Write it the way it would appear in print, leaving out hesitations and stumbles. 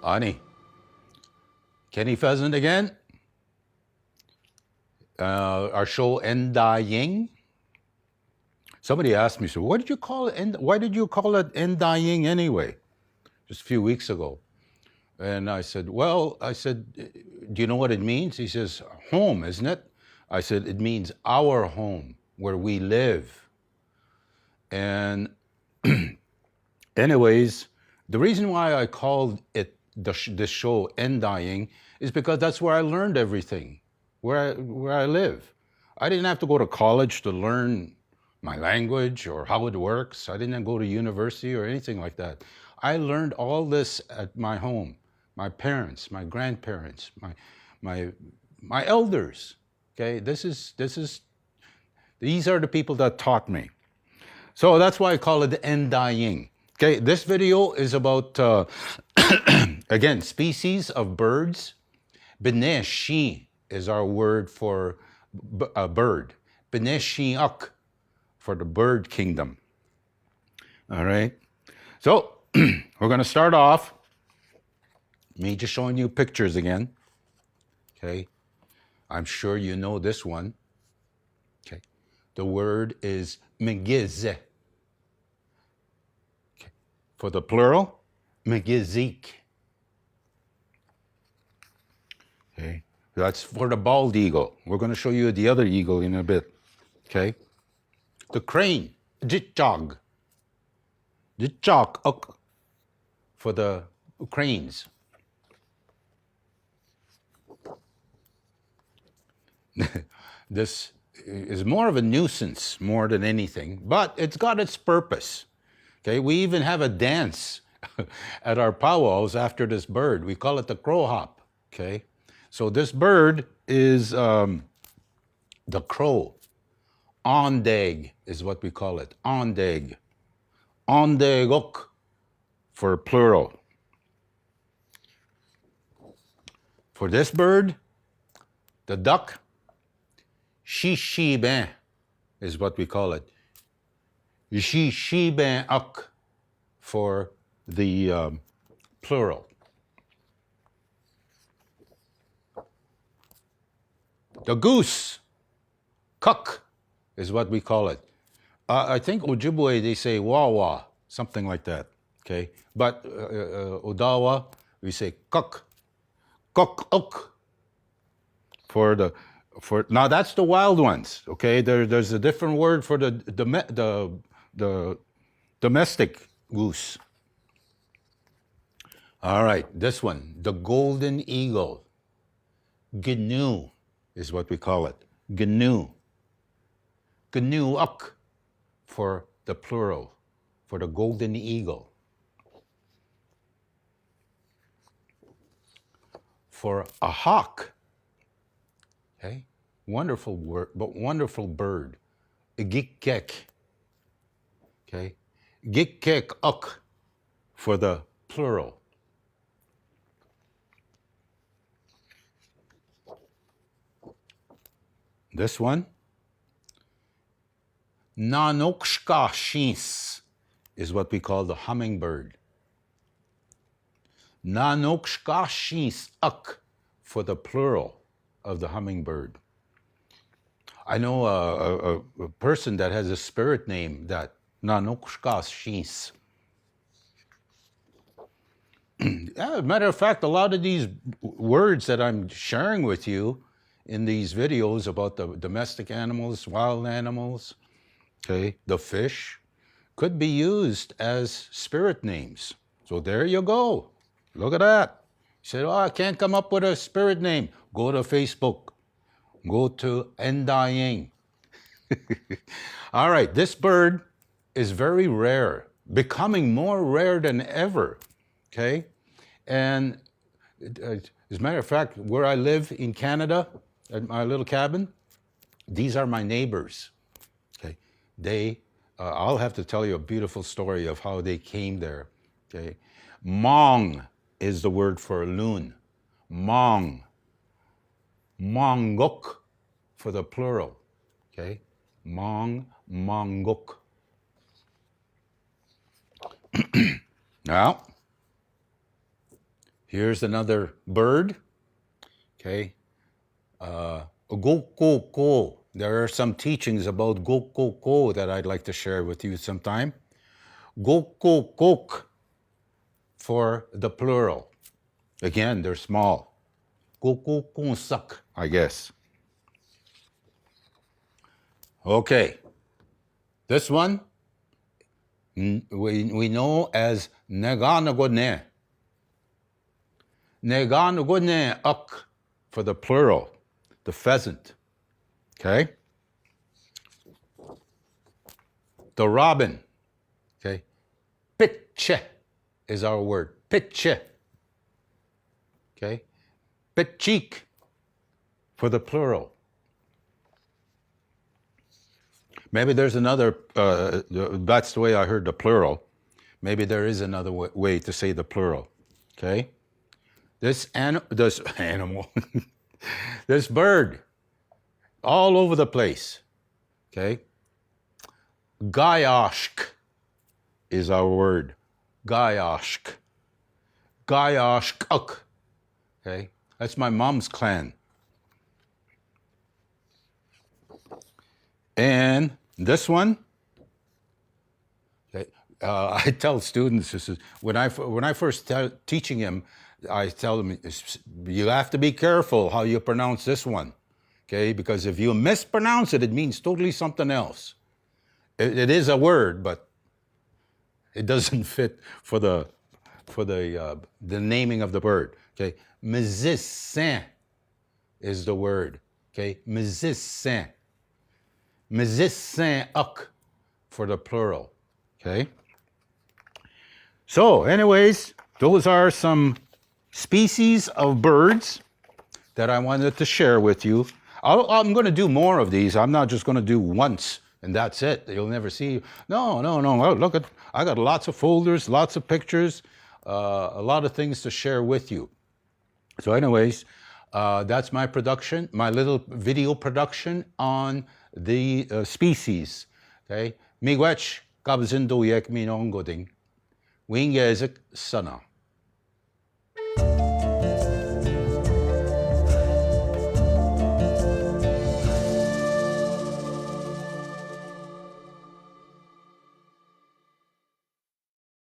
Ani, Kenny Pheasant again. Our show Endaying. Somebody asked me, so what did you call it? Why did you call it Endaying anyway? Just a few weeks ago. And I said, do you know what it means? He says, home, isn't it? I said, it means our home, where we live. And anyways, the reason why I called it this show Endaying is because that's where I learned everything, where I live. I didn't have to go to college to learn my language or how it works. I didn't go to university or anything like that. I learned all this at my home. My parents, my grandparents, my elders. Okay, these are the people that taught me. So that's why I call it Endaying. Okay, this video is about again, species of birds. B'nai shi is our word for a bird. B'nai shi'ak for the bird kingdom. All right. So we're going to start off. Me just showing you pictures again. Okay. I'm sure you know this one. Okay. The word is megiz. Okay. For the plural, megizik. Okay. That's for the bald eagle. We're going to show you the other eagle in a bit. Okay. The crane, jitjog. Jitjog uk for the cranes. This is more of a nuisance more than anything, but it's got its purpose. Okay, we even have a dance at our powwows after this bird. We call it the crow hop. Okay, so this bird is the crow. Ondag is what we call it. Ondag. Ondagok for plural. For this bird, the duck, shishiben is what we call it. Shishiben ak for the plural. The goose, kuk is what we call it. I think Ojibwe, they say wawa, something like that. Okay, but Odawa, we say kuk, kuk uk for now. That's the wild ones. Okay, there's a different word for the domestic goose. All right, this one, the golden eagle, gnu is what we call it. Gnu. Gnu uk for the plural, for the golden eagle. For a hawk, okay, wonderful word, but wonderful bird, gikkek, okay, gikkek uk for the plural. This one, nanokshkashis is what we call the hummingbird. Nanokshkashis uk for the plural of the hummingbird. I know a person that has a spirit name that nanokshkashis. As a matter of fact, a lot of these words that I'm sharing with you in these videos about the domestic animals, wild animals, okay, the fish, could be used as spirit names. So there you go. Look at that. You said, I can't come up with a spirit name. Go to Facebook. Go to Endaying. All right, this bird is very rare, becoming more rare than ever. Okay? And as a matter of fact, where I live in Canada, at my little cabin, these are my neighbors. Okay? I'll have to tell you a beautiful story of how they came there. Okay? Mong is the word for loon. Mong. Mongok for the plural. Okay? Mong, mongok. Now, Here's another bird. Okay. Go. There are some teachings about go that I'd like to share with you sometime. Go for the plural. Again, they're small. Go suck, I guess. Okay. This one we know as neganagone. Neganagone uk for the plural, the pheasant. Okay? The robin. Okay? Pitche is our word. Pitche. Okay? Pitcheek for the plural. Maybe there's another, that's the way I heard the plural. Maybe there is another way to say the plural. Okay? This animal, this bird, all over the place. Okay? Gayashk is our word. Gayashk. Gayashk. Okay? That's my mom's clan. And this one, okay, I tell students, this is when I first teaching him, I tell them, you have to be careful how you pronounce this one, okay? Because if you mispronounce it, it means totally something else. It is a word, but it doesn't fit for the naming of the bird. Okay, mizissin is the word. Okay, mizissin. Mizissin uk for the plural. Okay. So, anyways, those are some species of birds that I wanted to share with you. I'm going to do more of these. I'm not just going to do once and that's it. You'll never see. No. Oh, look at, I got lots of folders, lots of pictures, a lot of things to share with you. So anyways, that's my production, my little video production on the species. Okay. Miigwech kabzindo yek minongoding. Wingezek sana.